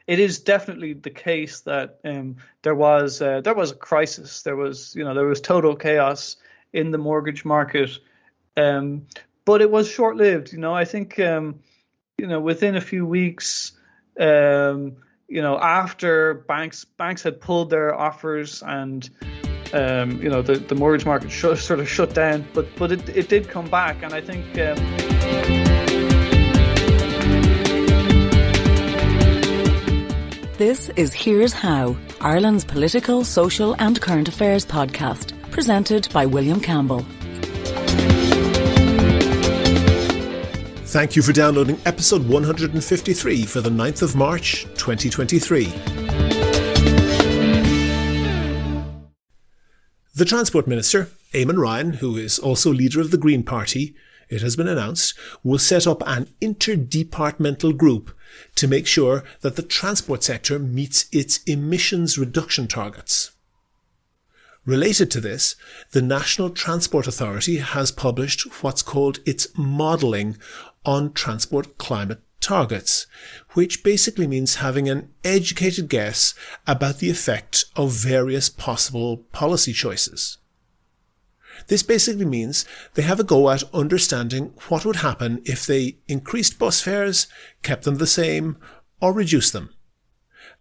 it is definitely the case that there was a crisis. There was total chaos in the mortgage market, but it was short-lived. I think within a few weeks, after banks had pulled their offers and the mortgage market sort of shut down, but it did come back, and I think. This is Here's How, Ireland's political, social and current affairs podcast, presented by William Campbell. Thank you for downloading episode 153 for the 9th of March 2023. The Transport Minister, Eamon Ryan, who is also leader of the Green Party, it has been announced, will set up an interdepartmental group to make sure that the transport sector meets its emissions reduction targets. Related to this, the National Transport Authority has published what's called its modelling on transport climate targets, which basically means having an educated guess about the effect of various possible policy choices. This basically means they have a go at understanding what would happen if they increased bus fares, kept them the same, or reduced them.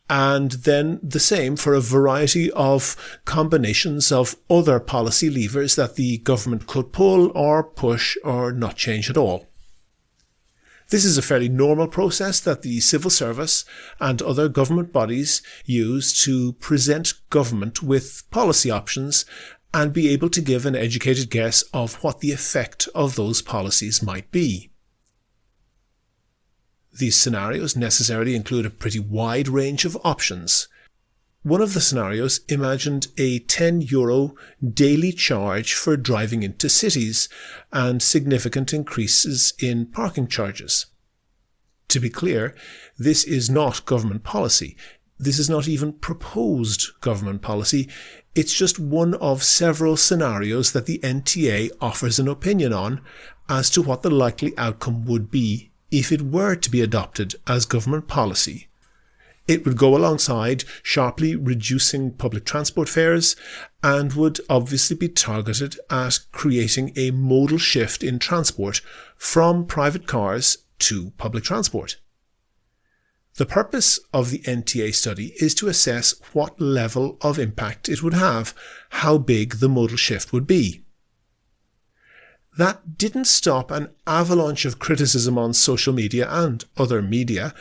And then the same for a variety of combinations of other policy levers that the government could pull or push or not change at all. This is a fairly normal process that the civil service and other government bodies use to present government with policy options and be able to give an educated guess of what the effect of those policies might be. These scenarios necessarily include a pretty wide range of options. One of the scenarios imagined a €10 daily charge for driving into cities and significant increases in parking charges. To be clear, this is not government policy. This is not even proposed government policy. It's just one of several scenarios that the NTA offers an opinion on as to what the likely outcome would be if it were to be adopted as government policy. It would go alongside sharply reducing public transport fares and would obviously be targeted at creating a modal shift in transport from private cars to public transport. The purpose of the NTA study is to assess what level of impact it would have, how big the modal shift would be. That didn't stop an avalanche of criticism on social media and other media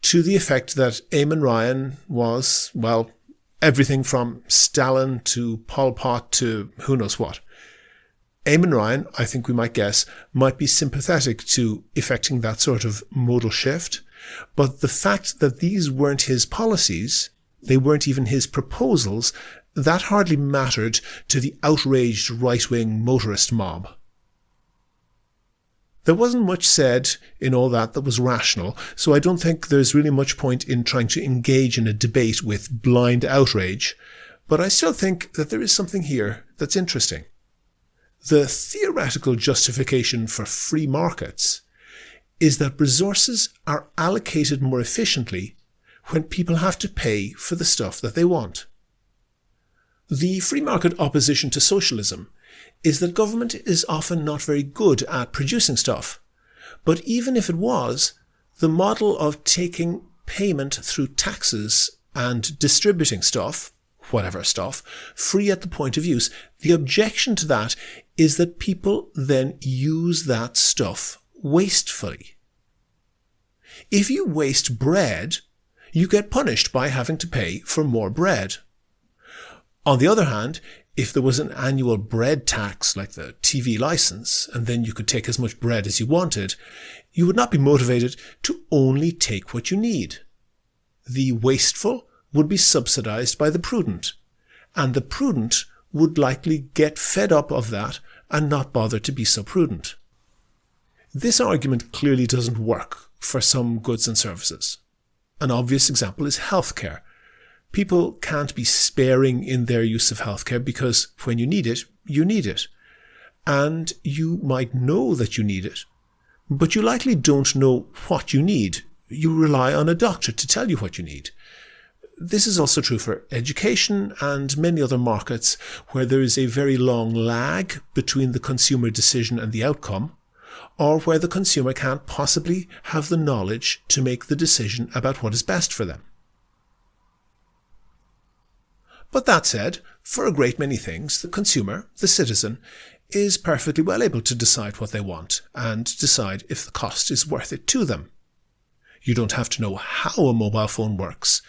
to the effect that Eamon Ryan was, well, everything from Stalin to Pol Pot to who knows what. Eamon Ryan, I think we might guess, might be sympathetic to effecting that sort of modal shift, but the fact that these weren't his policies, they weren't even his proposals, that hardly mattered to the outraged right-wing motorist mob. There wasn't much said in all that was rational, so I don't think there's really much point in trying to engage in a debate with blind outrage, but I still think that there is something here that's interesting. The theoretical justification for free markets is that resources are allocated more efficiently when people have to pay for the stuff that they want. The free market opposition to socialism is that government is often not very good at producing stuff. But even if it was, the model of taking payment through taxes and distributing stuff, whatever stuff, free at the point of use, the objection to that is that people then use that stuff wastefully. If you waste bread, you get punished by having to pay for more bread. On the other hand, if there was an annual bread tax like the TV license, and then you could take as much bread as you wanted, you would not be motivated to only take what you need. The wasteful would be subsidized by the prudent, and the prudent would likely get fed up of that and not bother to be so prudent. This argument clearly doesn't work for some goods and services. An obvious example is healthcare. People can't be sparing in their use of healthcare because when you need it, you need it. And you might know that you need it, but you likely don't know what you need. you rely on a doctor to tell you what you need. This is also true for education and many other markets where there is a very long lag between the consumer decision and the outcome, or where the consumer can't possibly have the knowledge to make the decision about what is best for them. But that said, for a great many things, the consumer, the citizen, is perfectly well able to decide what they want and decide if the cost is worth it to them. You don't have to know how a mobile phone works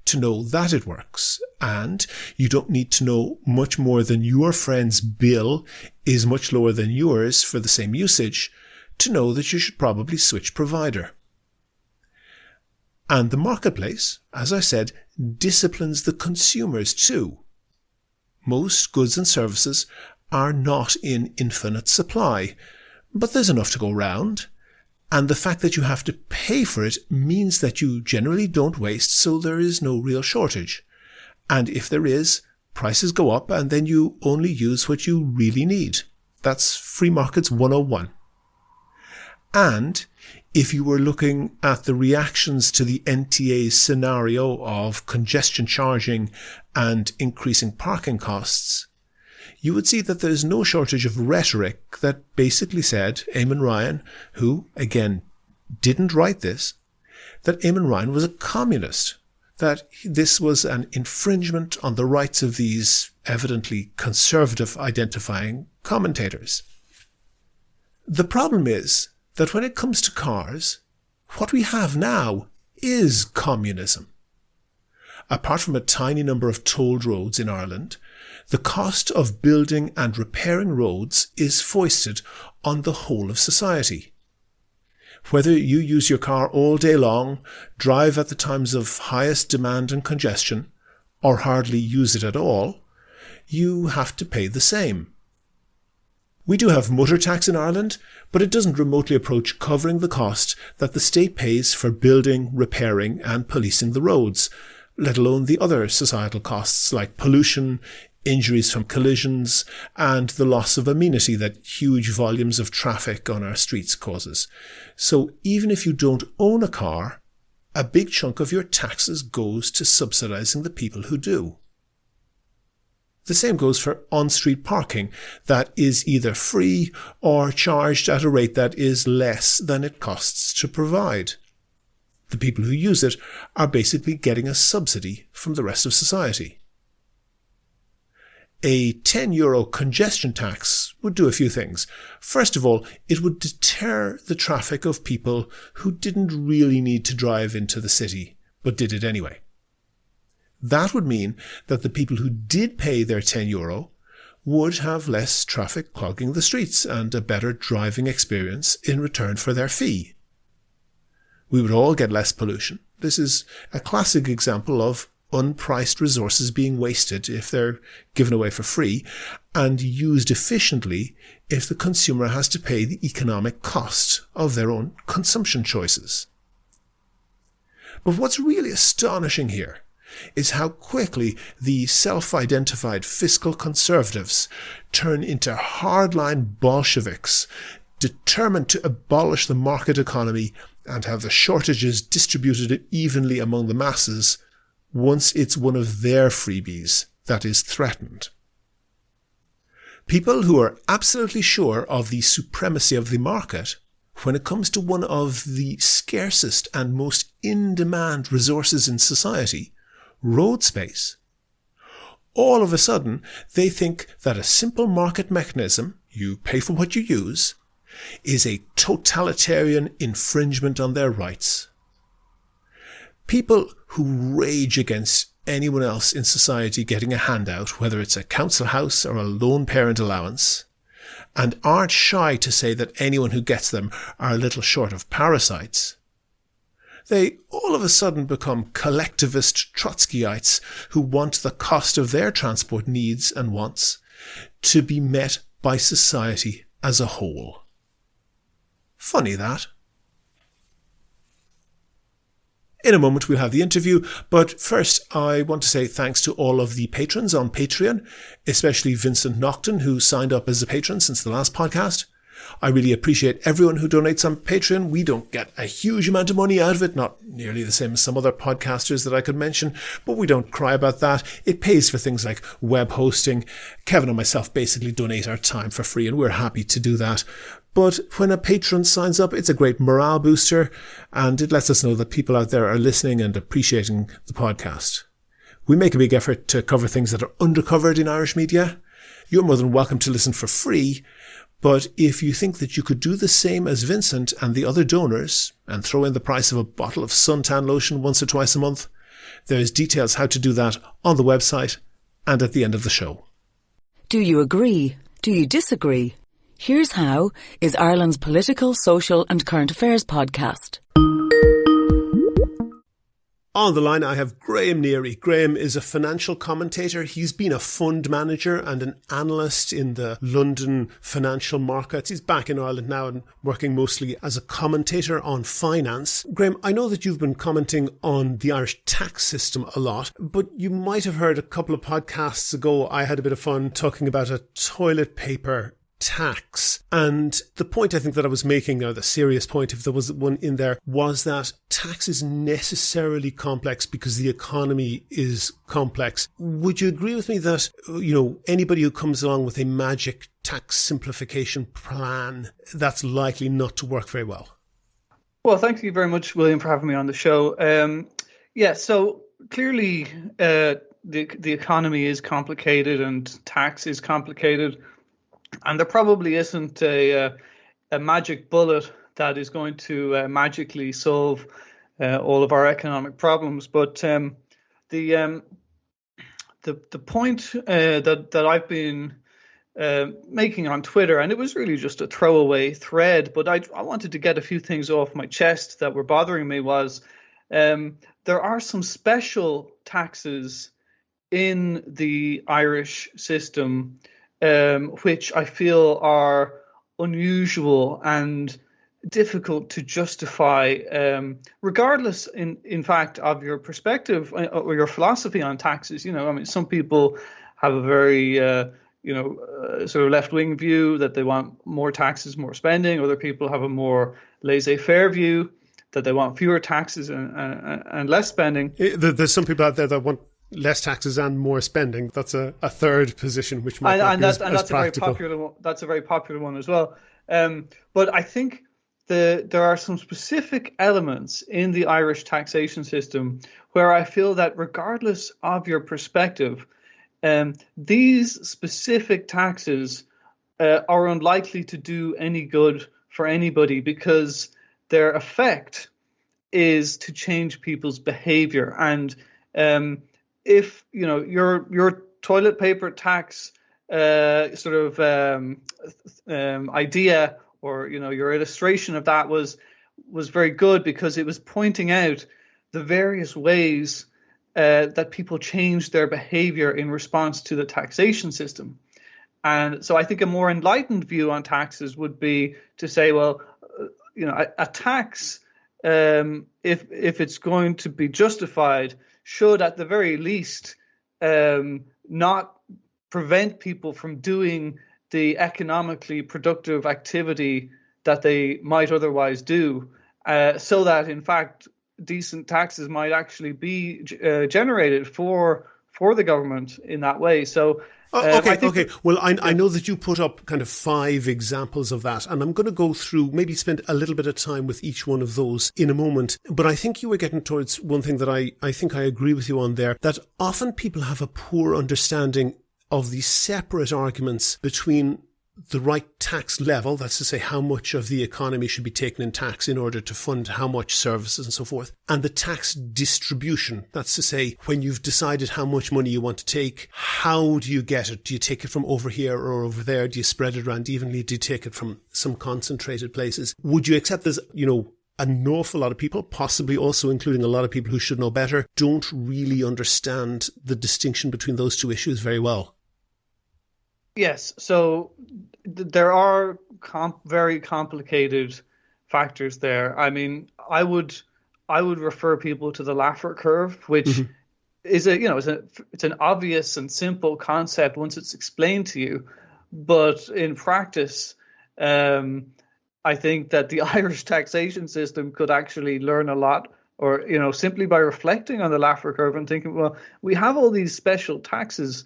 to know that it works, and you don't need to know much more than your friend's bill is much lower than yours for the same usage to know that you should probably switch provider. And the marketplace, as I said, disciplines the consumers too. Most goods and services are not in infinite supply, but there's enough to go round. And the fact that you have to pay for it means that you generally don't waste, so there is no real shortage. And if there is, prices go up and then you only use what you really need. That's Free Markets 101. And if you were looking at the reactions to the NTA's scenario of congestion charging and increasing parking costs, you would see that there's no shortage of rhetoric that basically said Eamon Ryan, who, again, didn't write this, that Eamon Ryan was a communist, that this was an infringement on the rights of these evidently conservative identifying commentators. The problem is that when it comes to cars, what we have now is communism. Apart from a tiny number of tolled roads in Ireland, the cost of building and repairing roads is foisted on the whole of society. Whether you use your car all day long, drive at the times of highest demand and congestion, or hardly use it at all, you have to pay the same. We do have motor tax in Ireland, but it doesn't remotely approach covering the cost that the state pays for building, repairing and policing the roads, let alone the other societal costs like pollution, injuries from collisions, and the loss of amenity that huge volumes of traffic on our streets causes. So even if you don't own a car, a big chunk of your taxes goes to subsidising the people who do. The same goes for on-street parking that is either free or charged at a rate that is less than it costs to provide. The people who use it are basically getting a subsidy from the rest of society. A €10 congestion tax would do a few things. First of all, it would deter the traffic of people who didn't really need to drive into the city, but did it anyway. That would mean that the people who did pay their €10 would have less traffic clogging the streets and a better driving experience in return for their fee. We would all get less pollution. This is a classic example of unpriced resources being wasted if they're given away for free, and used efficiently if the consumer has to pay the economic cost of their own consumption choices. But what's really astonishing here is how quickly the self-identified fiscal conservatives turn into hardline Bolsheviks, determined to abolish the market economy and have the shortages distributed evenly among the masses once it's one of their freebies that is threatened. People who are absolutely sure of the supremacy of the market when it comes to one of the scarcest and most in-demand resources in society, road space, all of a sudden they think that a simple market mechanism, you pay for what you use, is a totalitarian infringement on their rights. People who rage against anyone else in society getting a handout, whether it's a council house or a lone parent allowance, and aren't shy to say that anyone who gets them are a little short of parasites, they all of a sudden become collectivist Trotskyites who want the cost of their transport needs and wants to be met by society as a whole. Funny that. In a moment we'll have the interview, but first I want to say thanks to all of the patrons on Patreon, especially Vincent Nocton, who signed up as a patron since the last podcast. I really appreciate everyone who donates on Patreon. We don't get a huge amount of money out of it, not nearly the same as some other podcasters that I could mention, but we don't cry about that. It pays for things like web hosting. Kevin and myself basically donate our time for free, and we're happy to do that. But when a patron signs up, it's a great morale booster, and it lets us know that people out there are listening and appreciating the podcast. We make a big effort to cover things that are undercovered in Irish media. You're more than welcome to listen for free, but if you think that you could do the same as Vincent and the other donors and throw in the price of a bottle of suntan lotion once or twice a month, there's details how to do that on the website and at the end of the show. Do you agree? Do you disagree? Here's How is Ireland's political, social and current affairs podcast. On the line, I have Graham Neary. Graham is a financial commentator. He's been a fund manager and an analyst in the London financial markets. He's back in Ireland now and working mostly as a commentator on finance. Graham, I know that you've been commenting on the Irish tax system a lot, but you might have heard a couple of podcasts ago I had a bit of fun talking about a toilet paper tax. And the point I think that I was making, or the serious point, if there was one in there, was that tax is necessarily complex because the economy is complex. Would you agree with me that, anybody who comes along with a magic tax simplification plan, that's likely not to work very well? Well, thank you very much, William, for having me on the show. So clearly the economy is complicated and tax is complicated. And there probably isn't a magic bullet that is going to magically solve all of our economic problems. But the point that I've been making on Twitter, and it was really just a throwaway thread, but I wanted to get a few things off my chest that were bothering me, was there are some special taxes in the Irish system which I feel are unusual and difficult to justify, regardless, in fact, of your perspective or your philosophy on taxes. Some people have a very, sort of left-wing view that they want more taxes, more spending. Other people have a more laissez-faire view that they want fewer taxes and less spending. There's some people out there that want less taxes and more spending. That's a third position, which might not be as practical. That's a very popular one as well. But I think there are some specific elements in the Irish taxation system where I feel that regardless of your perspective, these specific taxes are unlikely to do any good for anybody because their effect is to change people's behavior. And if your toilet paper tax idea, or your illustration of that was very good because it was pointing out the various ways that people change their behavior in response to the taxation system. And so I think a more enlightened view on taxes would be to say, well, a tax, if it's going to be justified, should at the very least not prevent people from doing the economically productive activity that they might otherwise do, so that in fact decent taxes might actually be generated for the government in that way. So Okay. Well, I know that you put up kind of 5 examples of that, and I'm going to go through, maybe spend a little bit of time with each one of those in a moment. But I think you were getting towards one thing that I think I agree with you on there, that often people have a poor understanding of the separate arguments between the right tax level, that's to say how much of the economy should be taken in tax in order to fund how much services and so forth, and the tax distribution, that's to say when you've decided how much money you want to take, how do you get it? Do you take it from over here or over there? Do you spread it around evenly? Do you take it from some concentrated places? Would you accept there's, an awful lot of people, possibly also including a lot of people who should know better, don't really understand the distinction between those two issues very well? Yes, so there are very complicated factors there. I mean, I would refer people to the Laffer curve, which is it's an obvious and simple concept once it's explained to you, but in practice, I think that the Irish taxation system could actually learn a lot, or simply by reflecting on the Laffer curve and thinking, well, we have all these special taxes.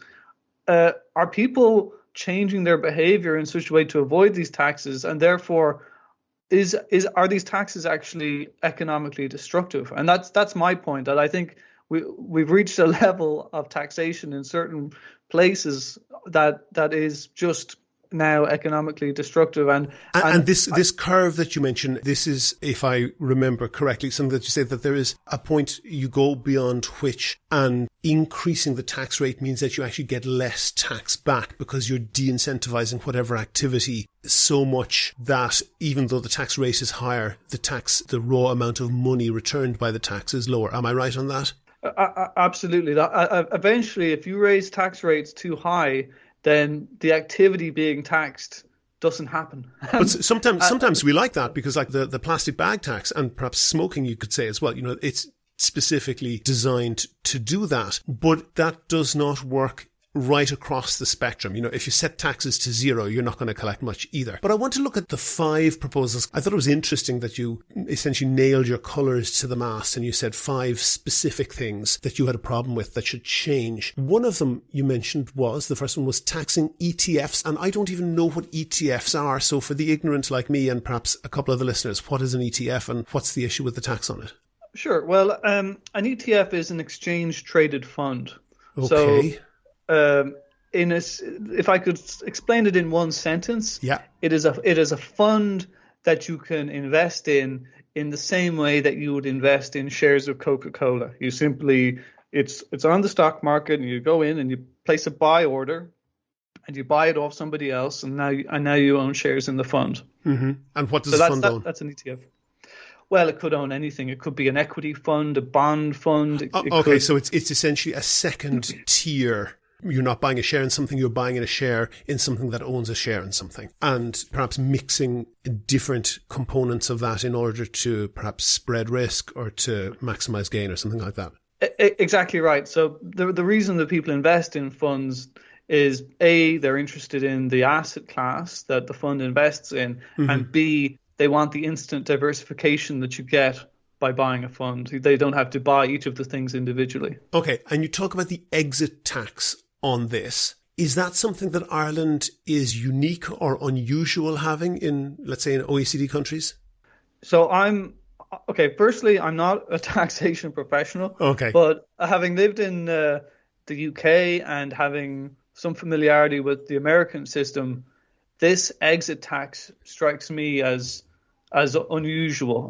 Are people changing their behavior in such a way to avoid these taxes, and therefore are these taxes actually economically destructive? And that's my point, that I think we've reached a level of taxation in certain places that is just now economically destructive. And this curve that you mentioned, this is, if I remember correctly, something that you say, that there is a point you go beyond which, and increasing the tax rate means that you actually get less tax back because you're de-incentivizing whatever activity so much that even though the tax rate is higher, the raw amount of money returned by the tax is lower. Am I right on that? Absolutely. Eventually, if you raise tax rates too high, then the activity being taxed doesn't happen. But sometimes we like that, because like the plastic bag tax, and perhaps smoking, you could say as well, it's specifically designed to do that, but that does not work right across the spectrum. If you set taxes to zero, you're not going to collect much either. But I want to look at the 5 proposals. I thought it was interesting that you essentially nailed your colours to the mast and you said 5 specific things that you had a problem with that should change. One of them you mentioned the first one was taxing ETFs, and I don't even know what ETFs are. So for the ignorant like me and perhaps a couple of the listeners, what is an ETF and what's the issue with the tax on it? Sure. Well, an ETF is an exchange traded fund. Okay. So, if I could explain it in one sentence, it is a fund that you can invest in the same way that you would invest in shares of Coca-Cola. You simply, it's on the stock market, and you go in and you place a buy order, and you buy it off somebody else, and now you own shares in the fund. Mm-hmm. And what does the fund own? That's an ETF. Well, it could own anything. It could be an equity fund, a bond fund. So it's essentially a second tier. You're not buying a share in something, you're buying a share in something that owns a share in something, and perhaps mixing different components of that in order to perhaps spread risk or to maximize gain or something like that. Exactly right. So the reason that people invest in funds is A, they're interested in the asset class that the fund invests in, mm-hmm. and B, they want the instant diversification that you get by buying a fund. They don't have to buy each of the things individually. Okay, and you talk about the exit tax on this. Is that something that Ireland is unique or unusual having in, let's say, in OECD countries? So firstly, I'm not a taxation professional. Okay. But having lived in the UK and having some familiarity with the American system, this exit tax strikes me as unusual.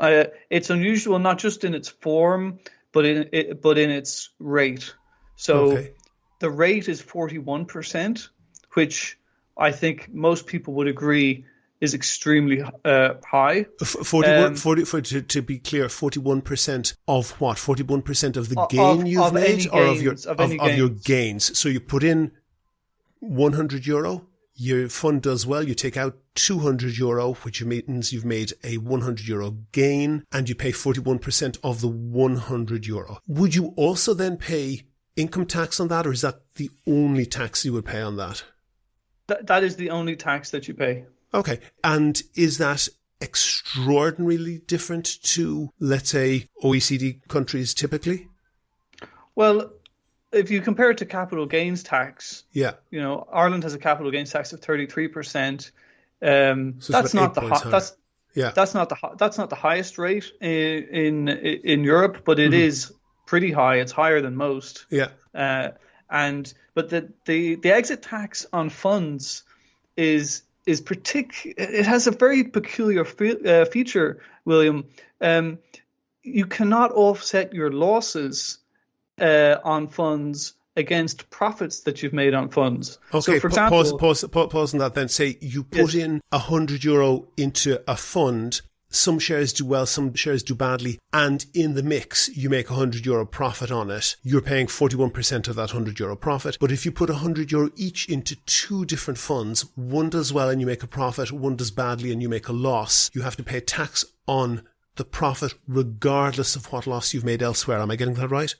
It's unusual not just in its form, but in its rate. So okay. The rate is 41%, which I think most people would agree is extremely high. 41, to be clear, 41% of what? 41% of the gain you've made, or of your gains. So you put in €100. Your fund does well, you take out €200, which means you've made a €100 gain, and you pay 41% of the €100. Would you also then pay income tax on that, or is that the only tax you would pay on that? That is the only tax that you pay. Okay. And is that extraordinarily different to, let's say, OECD countries typically? Well, if you compare it to capital gains tax, Ireland has a capital gains tax of 33%. That's not the highest rate in Europe, but it is pretty high. It's higher than most. Yeah. But the exit tax on funds is it has a very peculiar feature, William. You cannot offset your losses on funds against profits that you've made on funds. Okay, so for example, pause on that then. Say you put in €100 into a fund. Some shares do well, some shares do badly, and in the mix, you make €100 profit on it. You're paying 41% of that €100 profit. But if you put €100 each into 2 different funds, one does well and you make a profit, one does badly and you make a loss, you have to pay tax on the profit regardless of what loss you've made elsewhere. Am I getting that right?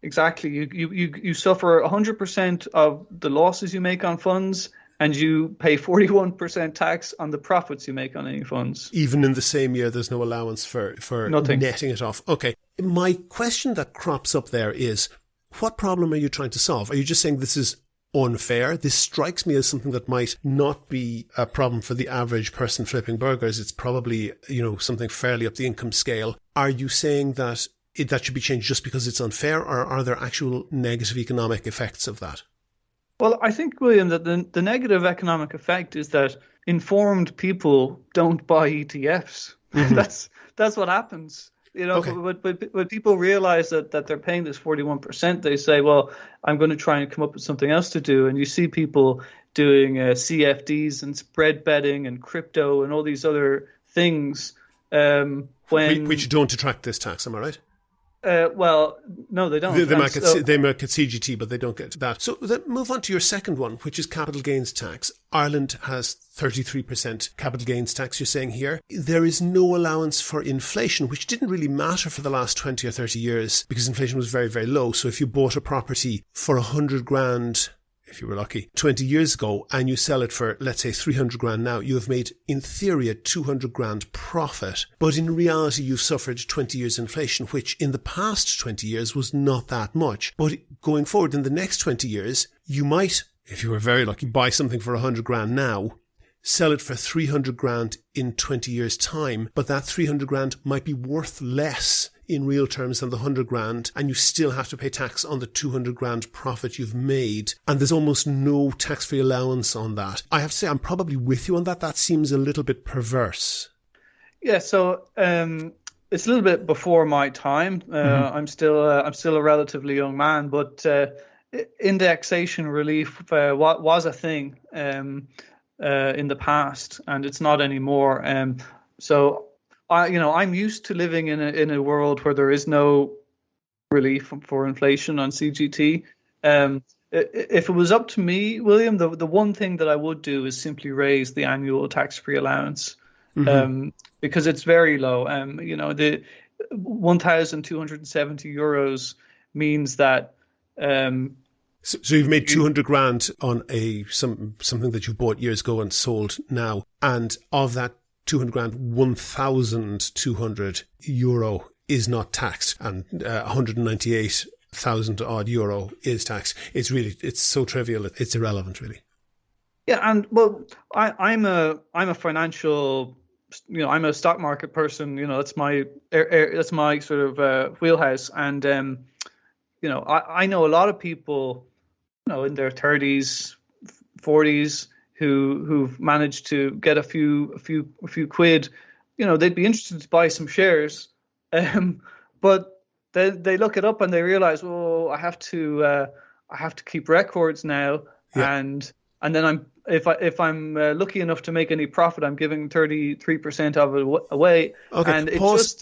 Exactly. You suffer 100% of the losses you make on funds, and you pay 41% tax on the profits you make on any funds. Even in the same year, there's no allowance for Nothing. netting it off. Okay. My question that crops up there is, what problem are you trying to solve? Are you just saying this is unfair? This strikes me as something that might not be a problem for the average person flipping burgers. It's probably, something fairly up the income scale. Are you saying that that should be changed just because it's unfair, or are there actual negative economic effects of that? Well, I think, William, that the negative economic effect is that informed people don't buy ETFs. Mm-hmm. That's what happens. Okay. When people realize that they're paying this 41%, they say, well, I'm going to try and come up with something else to do. And you see people doing CFDs and spread betting and crypto and all these other things. Which don't attract this tax, am I right? Well, no, they don't. They might get CGT, but they don't get that. So then move on to your second one, which is capital gains tax. Ireland has 33% capital gains tax, you're saying here. There is no allowance for inflation, which didn't really matter for the last 20 or 30 years because inflation was very, very low. So if you bought a property for 100 grand, if you were lucky, 20 years ago, and you sell it for, let's say, 300 grand now, you have made, in theory, a 200 grand profit. But in reality, you've suffered 20 years inflation, which in the past 20 years was not that much. But going forward in the next 20 years, you might, if you were very lucky, buy something for 100 grand now, sell it for 300 grand in 20 years' time, but that 300 grand might be worth less in real terms than the 100 grand, and you still have to pay tax on the 200 grand profit you've made. And there's almost no tax-free allowance on that. I have to say, I'm probably with you on that. That seems a little bit perverse. Yeah, so it's a little bit before my time. I'm still a relatively young man, but indexation relief was a thing in the past, and it's not anymore. So I'm used to living in a world where there is no relief for inflation on CGT. If it was up to me, William, the one thing that I would do is simply raise the annual tax-free allowance, because it's very low. The 1,270 euros means that. So you've made 200 grand on something that you bought years ago and sold now, and of that 200 grand, 1,200 euro is not taxed, and 198,000 odd euro is taxed. It's so trivial, it's irrelevant, really. Yeah, and well, I'm a financial, I'm a stock market person. That's my sort of wheelhouse, and I know a lot of people, in their 30s, 40s. Who've managed to get a few quid, they'd be interested to buy some shares, but they look it up and they realize, I have to keep records now, yeah. and then if I'm lucky enough to make any profit, I'm giving 33% of it away. Okay, and pause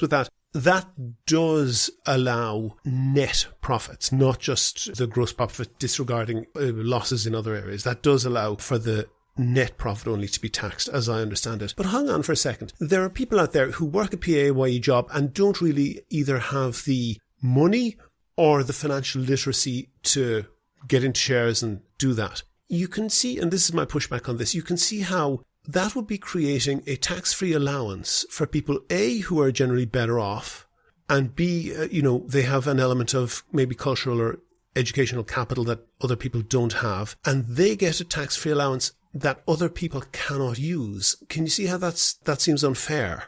with that. That does allow net profits, not just the gross profit, disregarding losses in other areas. That does allow for the net profit only to be taxed, as I understand it. But hang on for a second. There are people out there who work a PAYE job and don't really either have the money or the financial literacy to get into shares and do that. You can see, and this is my pushback on this, you can see how that would be creating a tax-free allowance for people, A, who are generally better off, and B, they have an element of maybe cultural or educational capital that other people don't have, and they get a tax-free allowance that other people cannot use. Can you see how that seems unfair?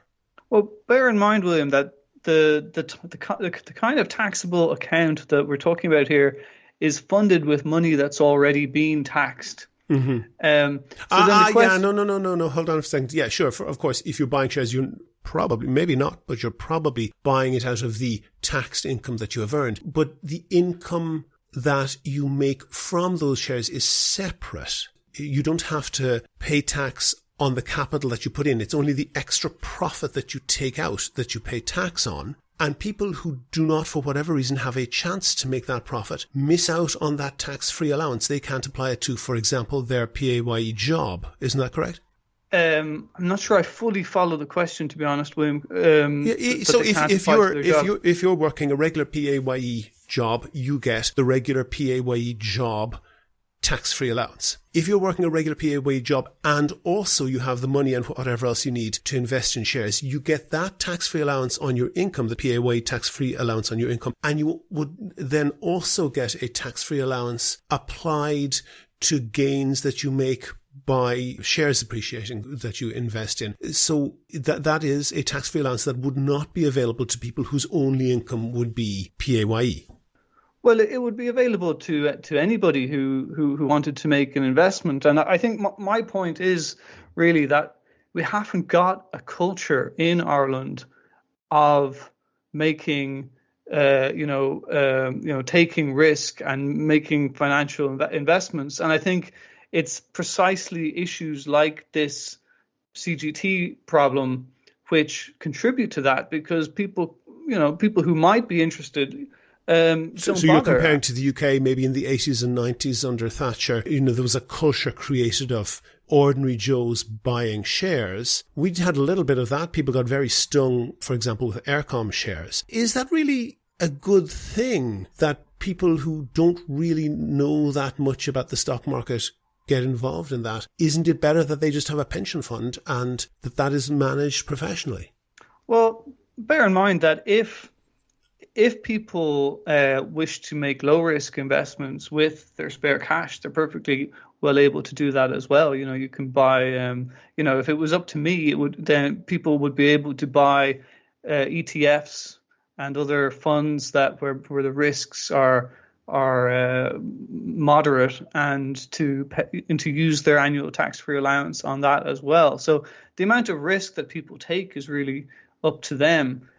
Well, bear in mind, William, that the kind of taxable account that we're talking about here is funded with money that's already been taxed. Mm-hmm. No. Hold on a second. Yeah, sure. Of course, if you're buying shares, you're probably, maybe not, but you're probably buying it out of the taxed income that you have earned. But the income that you make from those shares is separate. You don't have to pay tax on the capital that you put in. It's only the extra profit that you take out that you pay tax on. And people who do not, for whatever reason, have a chance to make that profit miss out on that tax-free allowance. They can't apply it to, for example, their PAYE job. Isn't that correct? I'm not sure I fully follow the question, to be honest, William. So if you're working a regular PAYE job, you get the regular PAYE job tax-free allowance. If you're working a regular PAYE job and also you have the money and whatever else you need to invest in shares, you get that tax-free allowance on your income, the PAYE tax-free allowance on your income, and you would then also get a tax-free allowance applied to gains that you make by shares appreciating that you invest in. So that is a tax-free allowance that would not be available to people whose only income would be PAYE. Well, it would be available to anybody who wanted to make an investment. And I think my point is really that we haven't got a culture in Ireland of making, taking risk and making financial investments. And I think it's precisely issues like this CGT problem which contribute to that, because people who might be interested. So you're comparing to the UK, maybe in the 80s and 90s under Thatcher, there was a culture created of ordinary Joes buying shares. We had a little bit of that. People got very stung, for example, with Aircom shares. Is that really a good thing that people who don't really know that much about the stock market get involved in that? Isn't it better that they just have a pension fund and that is managed professionally? Well, bear in mind that if people wish to make low-risk investments with their spare cash, they're perfectly well able to do that as well. You can buy, if it was up to me, then people would be able to buy ETFs and other funds that where the risks are moderate, and to use their annual tax-free allowance on that as well. So the amount of risk that people take is really up to them.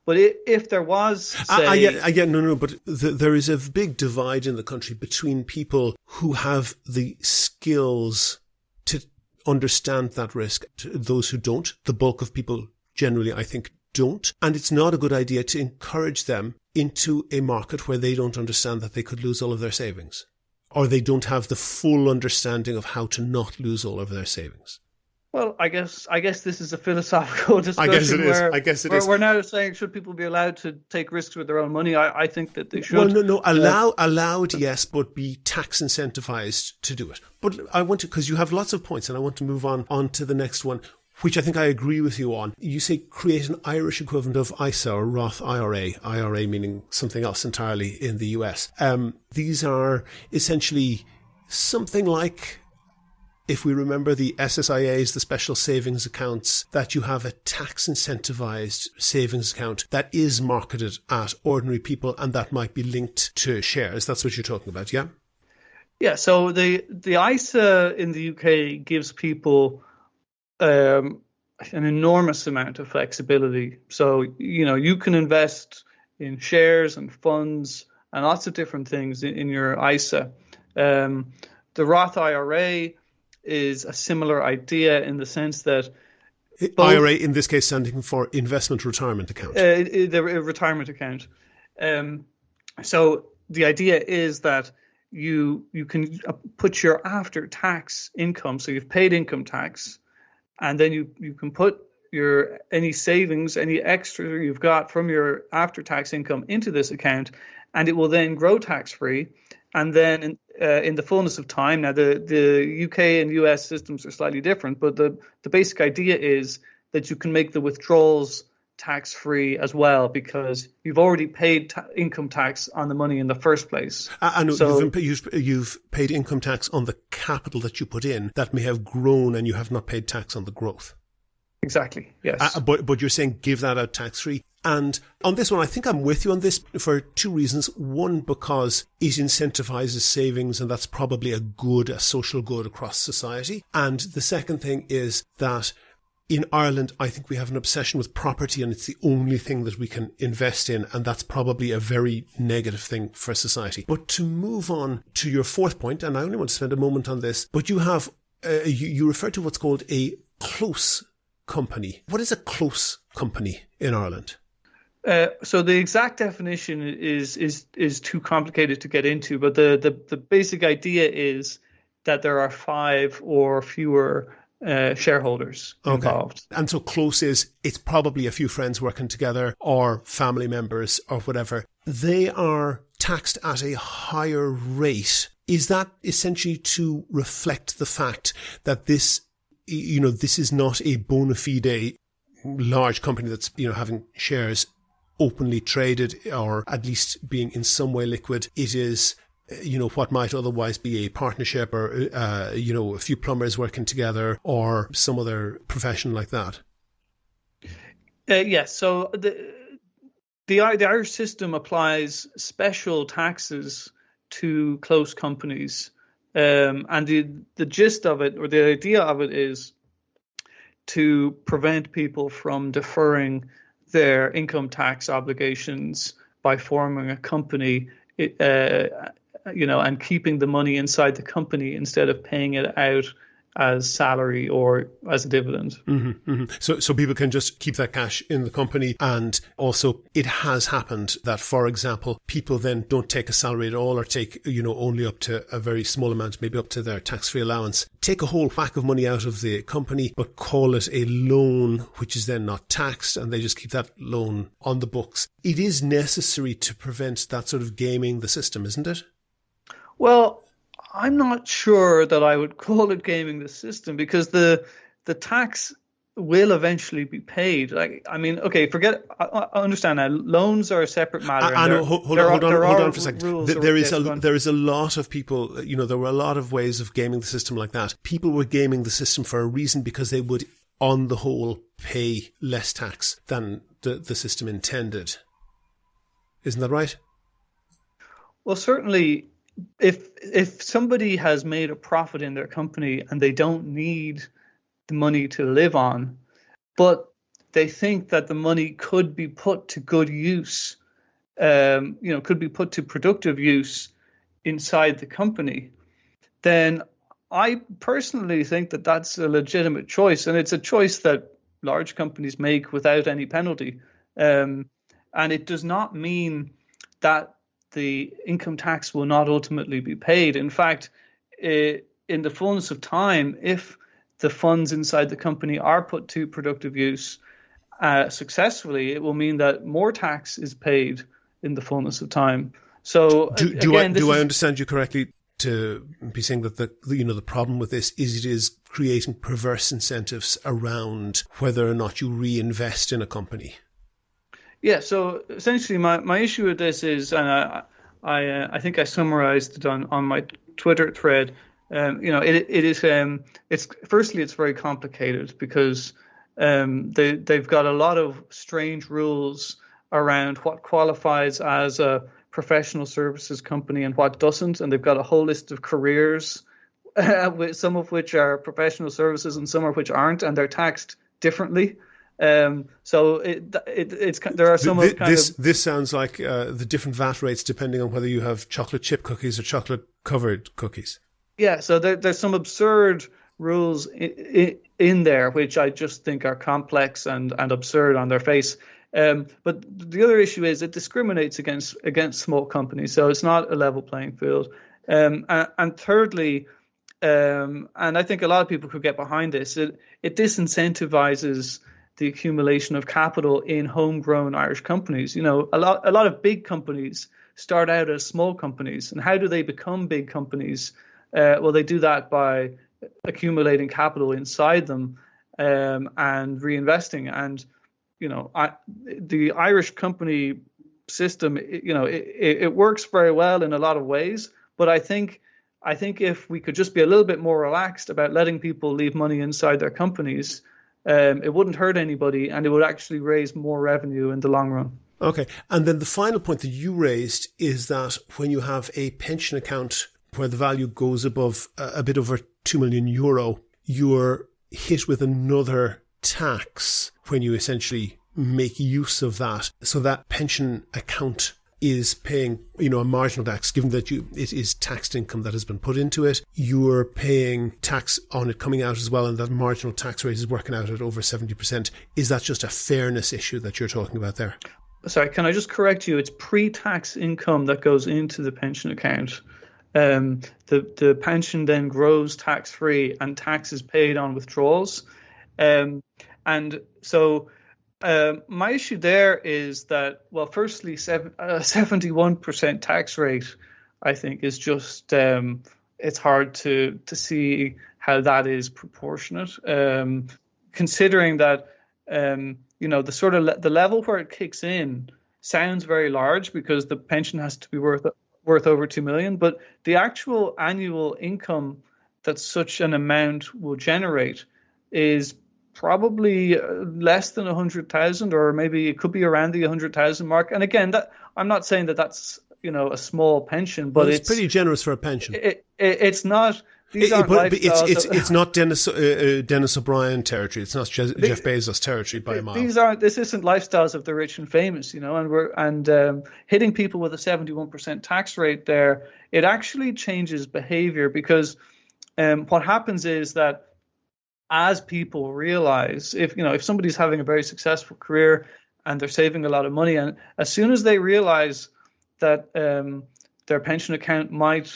But if there was, but there is a big divide in the country between people who have the skills to understand that risk, to those who don't. The bulk of people generally, I think, don't. And it's not a good idea to encourage them into a market where they don't understand that they could lose all of their savings, or they don't have the full understanding of how to not lose all of their savings. Well, I guess this is a philosophical discussion. I guess it is. We're now saying, should people be allowed to take risks with their own money? I think that they should. Well, no, allowed, yes, but be tax incentivized to do it. But I want to, because you have lots of points, and I want to move on to the next one, which I think I agree with you on. You say create an Irish equivalent of ISA or Roth IRA meaning something else entirely in the US. These are essentially something like, if we remember the SSIAs, the special savings accounts, that you have a tax incentivized savings account that is marketed at ordinary people and that might be linked to shares. That's what you're talking about, yeah? Yeah, so the ISA in the UK gives people an enormous amount of flexibility. So, you can invest in shares and funds and lots of different things in your ISA. The Roth IRA is a similar idea in the sense that IRA in this case standing for investment retirement account. The retirement account. So the idea is that you can put your after tax income, so you've paid income tax, and then you can put any savings, any extra you've got from your after tax income into this account, and it will then grow tax free. And then in the fullness of time, now the UK and US systems are slightly different, but the basic idea is that you can make the withdrawals tax free as well, because you've already paid income tax on the money in the first place. And so you've paid income tax on the capital that you put in that may have grown, and you have not paid tax on the growth. Exactly, yes. But you're saying give that out tax free. And on this one, I think I'm with you on this for two reasons. One, because it incentivizes savings, and that's probably a social good across society. And the second thing is that in Ireland, I think we have an obsession with property, and it's the only thing that we can invest in. And that's probably a very negative thing for society. But to move on to your fourth point, and I only want to spend a moment on this, but you have, you refer to what's called a close company. What is a close company in Ireland? So the exact definition is too complicated to get into, but the basic idea is that there are 5 or fewer shareholders involved. And so close is, it's probably a few friends working together or family members or whatever. They are taxed at a higher rate. Is that essentially to reflect the fact that this is not a bona fide large company that's, having shares openly traded or at least being in some way liquid? It is, what might otherwise be a partnership or, a few plumbers working together or some other profession like that? Yes. So the Irish system applies special taxes to close companies. And the gist of it, or the idea of it, is to prevent people from deferring their income tax obligations by forming a company, and keeping the money inside the company instead of paying it out as salary or as a dividend. Mm-hmm, mm-hmm. So people can just keep that cash in the company. And also it has happened that, for example, people then don't take a salary at all or take, only up to a very small amount, maybe up to their tax-free allowance, take a whole whack of money out of the company, but call it a loan, which is then not taxed, and they just keep that loan on the books. It is necessary to prevent that sort of gaming the system, isn't it? Well, I'm not sure that I would call it gaming the system, because the tax will eventually be paid. Forget. I understand now. Loans are a separate matter. Hold on for a second. There is a lot of people. There were a lot of ways of gaming the system like that. People were gaming the system for a reason, because they would, on the whole, pay less tax than the system intended. Isn't that right? Well, certainly. If somebody has made a profit in their company and they don't need the money to live on, but they think that the money could be put to good use, could be put to productive use inside the company, then I personally think that that's a legitimate choice, and it's a choice that large companies make without any penalty. And it does not mean that the income tax will not ultimately be paid. In fact, in the fullness of time, if the funds inside the company are put to productive use successfully, it will mean that more tax is paid in the fullness of time. So, do I understand you correctly to be saying that the problem with this is it is creating perverse incentives around whether or not you reinvest in a company? Yeah, so essentially my issue with this is, and I think I summarized it on my Twitter thread. It's very complicated, because they've got a lot of strange rules around what qualifies as a professional services company and what doesn't, and they've got a whole list of careers, some of which are professional services and some of which aren't, and they're taxed differently. So there are some This sounds like the different VAT rates depending on whether you have chocolate chip cookies or chocolate covered cookies. Yeah, so there's some absurd rules in there which I just think are complex and absurd on their face. But the other issue is it discriminates against small companies, so it's not a level playing field. And thirdly, and I think a lot of people could get behind this, it disincentivizes the accumulation of capital in homegrown Irish companies. A lot of big companies start out as small companies. And how do they become big companies? Well, they do that by accumulating capital inside them and reinvesting. And, the Irish company system, it works very well in a lot of ways. But I think if we could just be a little bit more relaxed about letting people leave money inside their companies, it wouldn't hurt anybody, and it would actually raise more revenue in the long run. Okay. And then the final point that you raised is that when you have a pension account where the value goes above a bit over €2 million, you're hit with another tax when you essentially make use of that. So that pension account is paying, a marginal tax, given that it is taxed income that has been put into it. You're paying tax on it coming out as well, and that marginal tax rate is working out at over 70%. Is that just a fairness issue that you're talking about there? Sorry, can I just correct you? It's pre-tax income that goes into the pension account. the pension then grows tax free and tax is paid on withdrawals. And so my issue there is that, well, firstly, 71% tax rate, I think, is just it's hard to see how that is proportionate, considering that the sort of the level where it kicks in sounds very large because the pension has to be worth over 2 million, but the actual annual income that such an amount will generate is probably less than 100,000, or maybe it could be around the 100,000 mark. And again, that I'm not saying that that's a small pension, but it's pretty generous for a pension. It's not. It's not Dennis O'Brien territory. It's not Jeff Bezos territory by a mile. This isn't lifestyles of the rich and famous, and hitting people with a 71% tax rate there, it actually changes behavior, because what happens is that as people realize, if somebody's having a very successful career and they're saving a lot of money, and as soon as they realize that their pension account might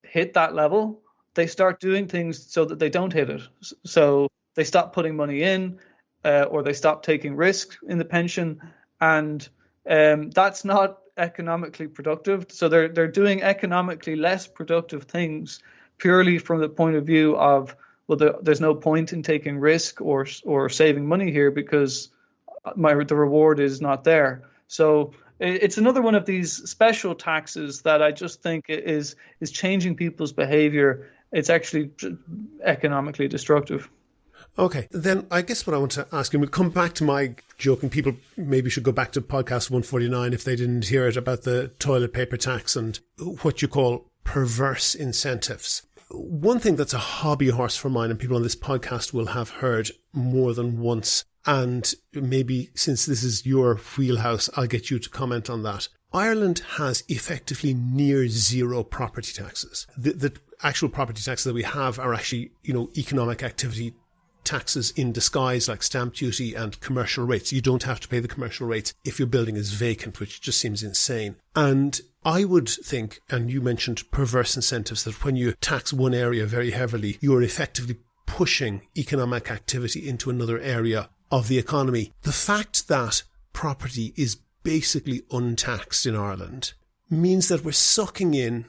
hit that level, they start doing things so that they don't hit it. So they stop putting money in, or they stop taking risk in the pension, and that's not economically productive. So they're doing economically less productive things purely from the point of view of, well, there's no point in taking risk or saving money here because the reward is not there. So it's another one of these special taxes that I just think is changing people's behavior. It's actually economically destructive. Okay, then I guess what I want to ask, and we'll come back to my joking, people maybe should go back to podcast 149 if they didn't hear it, about the toilet paper tax and what you call perverse incentives. One thing that's a hobby horse for mine, and people on this podcast will have heard more than once, and maybe since this is your wheelhouse, I'll get you to comment on that. Ireland has effectively near zero property taxes. The actual property taxes that we have are actually, economic activity taxes in disguise, like stamp duty and commercial rates. You don't have to pay the commercial rates if your building is vacant, which just seems insane. And I would think, and you mentioned perverse incentives, that when you tax one area very heavily, you are effectively pushing economic activity into another area of the economy. The fact that property is basically untaxed in Ireland means that we're sucking in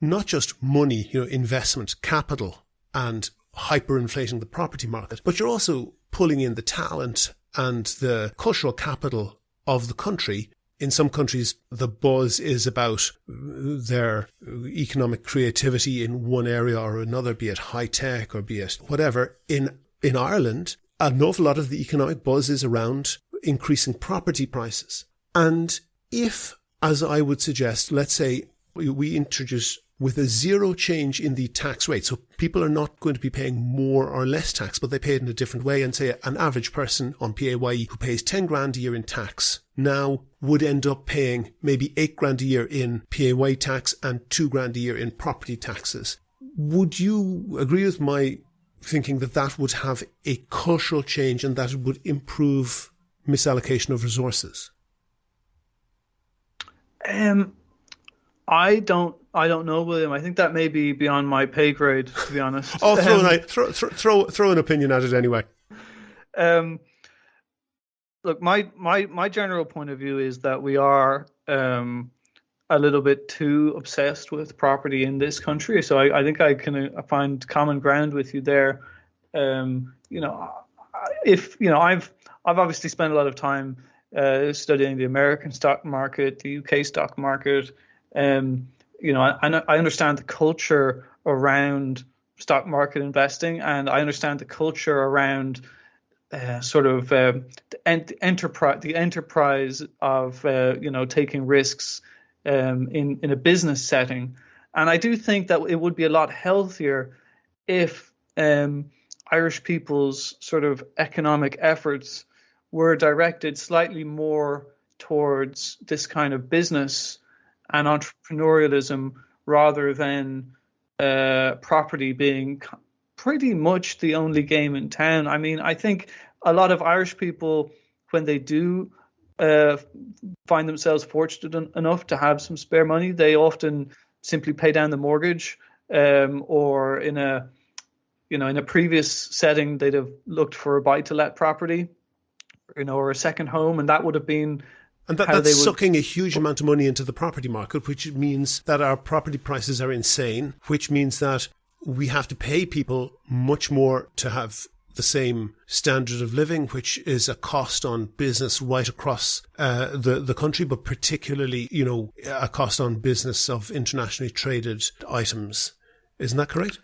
not just money, investment, capital, and hyperinflating the property market, but you're also pulling in the talent and the cultural capital of the country. In some countries, the buzz is about their economic creativity in one area or another, be it high tech or be it whatever. In Ireland, an awful lot of the economic buzz is around increasing property prices. And if, as I would suggest, let's say we introduce with a zero change in the tax rate, so people are not going to be paying more or less tax, but they pay it in a different way, and say an average person on PAYE who pays 10 grand a year in tax now would end up paying maybe 8 grand a year in PAYE tax and 2 grand a year in property taxes. Would you agree with my thinking that that would have a cultural change and that it would improve misallocation of resources? I don't know, William. I think that may be beyond my pay grade, to be honest. Oh, throw an opinion at it anyway. Look, my general point of view is that we are a little bit too obsessed with property in this country. So I think I can find common ground with you there. I've obviously spent a lot of time studying the American stock market, the UK stock market. I understand the culture around stock market investing, and I understand the culture around the enterprise of taking risks in a business setting. And I do think that it would be a lot healthier if Irish people's sort of economic efforts were directed slightly more towards this kind of business and entrepreneurialism rather than property being pretty much the only game in town. I mean, I think a lot of Irish people, when they do find themselves fortunate enough to have some spare money, they often simply pay down the mortgage, or in a previous setting they'd have looked for a buy-to-let property, or a second home, and that would have been and how that's they would. sucking a huge amount of money into the property market, which means that our property prices are insane, which means that we have to pay people much more to have the same standard of living, which is a cost on business right across the country, but particularly, a cost on business of internationally traded items. Isn't that correct?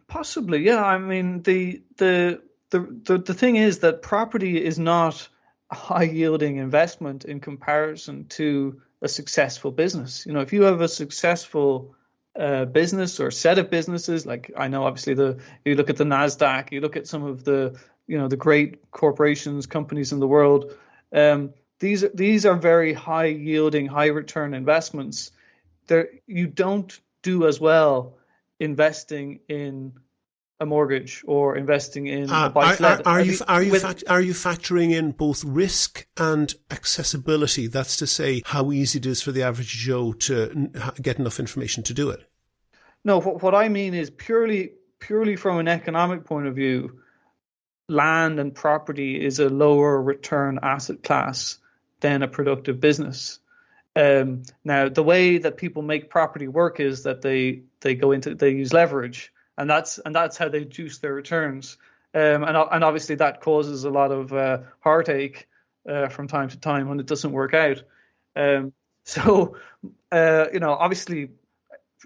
Possibly, yeah. I mean, the thing is that property is not a high-yielding investment in comparison to a successful business. If you have a successful business or set of businesses, like I know obviously you look at the NASDAQ, you look at some of the the great corporations, companies in the world, these are very high yielding, high return investments. You don't do as well investing in a mortgage or investing in a buy-to-let. Are you factoring in both risk and accessibility? That's to say, how easy it is for the average Joe to get enough information to do it? No, what I mean is purely from an economic point of view, land and property is a lower return asset class than a productive business. Now, the way that people make property work is that they use leverage. And that's how they juice their returns, and obviously that causes a lot of heartache from time to time when it doesn't work out. Obviously,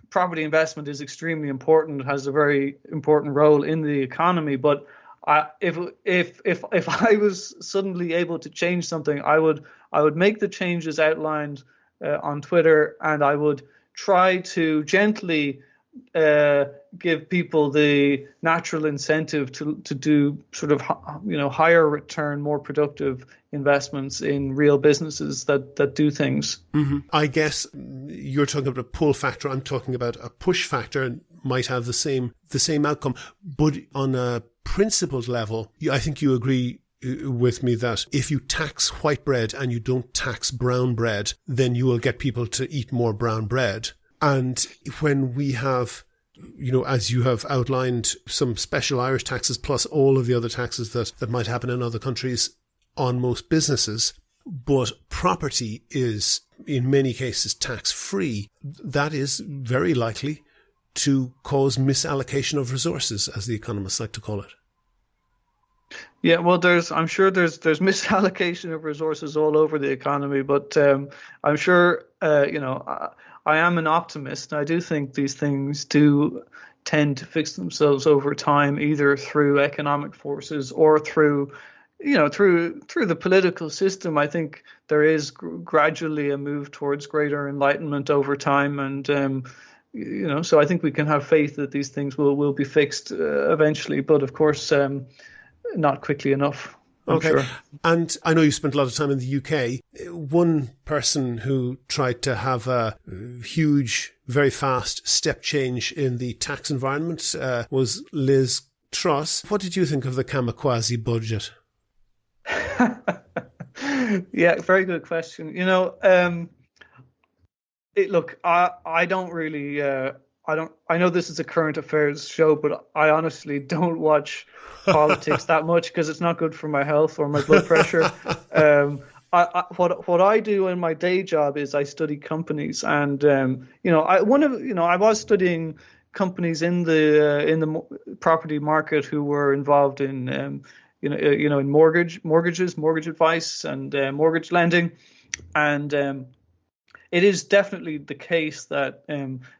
property investment is extremely important. It has a very important role in the economy. But if I was suddenly able to change something, I would make the changes outlined on Twitter, and I would try to gently give people the natural incentive to do sort of higher return, more productive investments in real businesses that do things. Mm-hmm. I guess you're talking about a pull factor. I'm talking about a push factor, and might have the same outcome. But on a principled level, I think you agree with me that if you tax white bread and you don't tax brown bread, then you will get people to eat more brown bread. And when we have, as you have outlined, some special Irish taxes plus all of the other taxes that might happen in other countries on most businesses, but property is in many cases tax-free, that is very likely to cause misallocation of resources, as the economists like to call it. Yeah, well, I'm sure there's misallocation of resources all over the economy, but I'm sure I am an optimist. I do think these things do tend to fix themselves over time, either through economic forces or through the political system. I think there is gradually a move towards greater enlightenment over time, and so I think we can have faith that these things will be fixed eventually. But of course, not quickly enough. I'm sure. And I know you spent a lot of time in the UK. One person who tried to have a huge, very fast step change in the tax environment was Liz Truss. What did you think of the Kamikaze budget? Yeah, very good question. Look, I don't really. I know this is a current affairs show, but I honestly don't watch politics that much because it's not good for my health or my blood pressure. What I do in my day job is I study companies, and I was studying companies in the property market who were involved in in mortgages, mortgage advice, and mortgage lending, and it is definitely the case that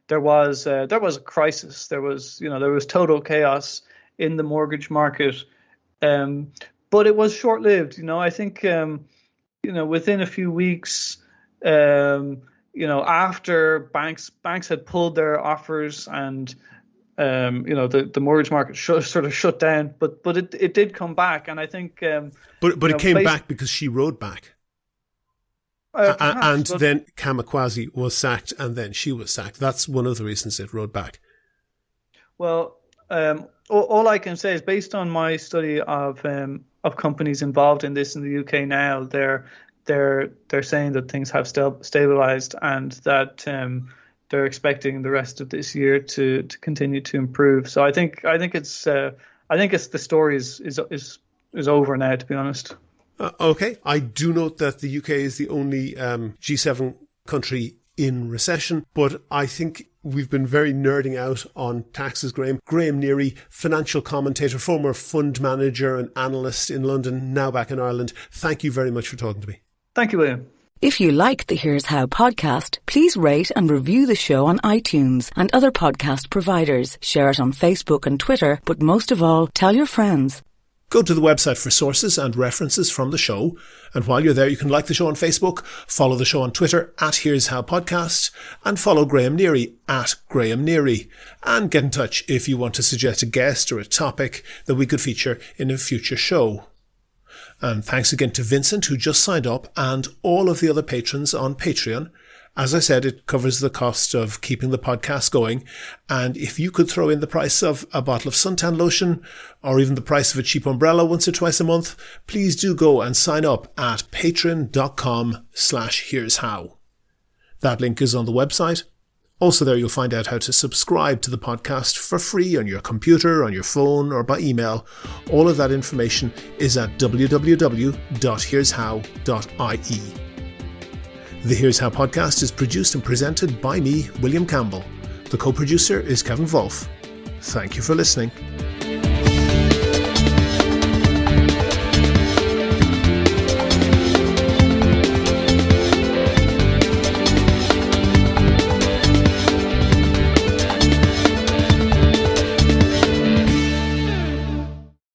there was a crisis. There was total chaos in the mortgage market, but it was short-lived. I think within a few weeks, after banks had pulled their offers and the mortgage market sort of shut down, but it did come back, and I think but it came back because she rode back. Then Kamikaze was sacked, and then she was sacked. That's one of the reasons it rode back. Well, all I can say is, based on my study of companies involved in this in the UK now, they're saying that things have stabilized, and that they're expecting the rest of this year to continue to improve. So I think it's the story is over now, to be honest. Okay, I do note that the UK is the only G7 country in recession, but I think we've been very nerding out on taxes, Graham. Graham Neary, financial commentator, former fund manager and analyst in London, now back in Ireland. Thank you very much for talking to me. Thank you, William. If you like the Here's How podcast, please rate and review the show on iTunes and other podcast providers. Share it on Facebook and Twitter, but most of all, tell your friends. Go to the website for sources and references from the show. And while you're there, you can like the show on Facebook, follow the show on Twitter @Here's How Podcast, and follow Graham Neary @Graham Neary. And get in touch if you want to suggest a guest or a topic that we could feature in a future show. And thanks again to Vincent, who just signed up, and all of the other patrons on Patreon. As I said, it covers the cost of keeping the podcast going. And if you could throw in the price of a bottle of suntan lotion, or even the price of a cheap umbrella once or twice a month, please do go and sign up at patreon.com/here'show. That link is on the website. Also there you'll find out how to subscribe to the podcast for free on your computer, on your phone, or by email. All of that information is at www.here'show.ie. The Here's How podcast is produced and presented by me, William Campbell. The co-producer is Kevin Wolf. Thank you for listening.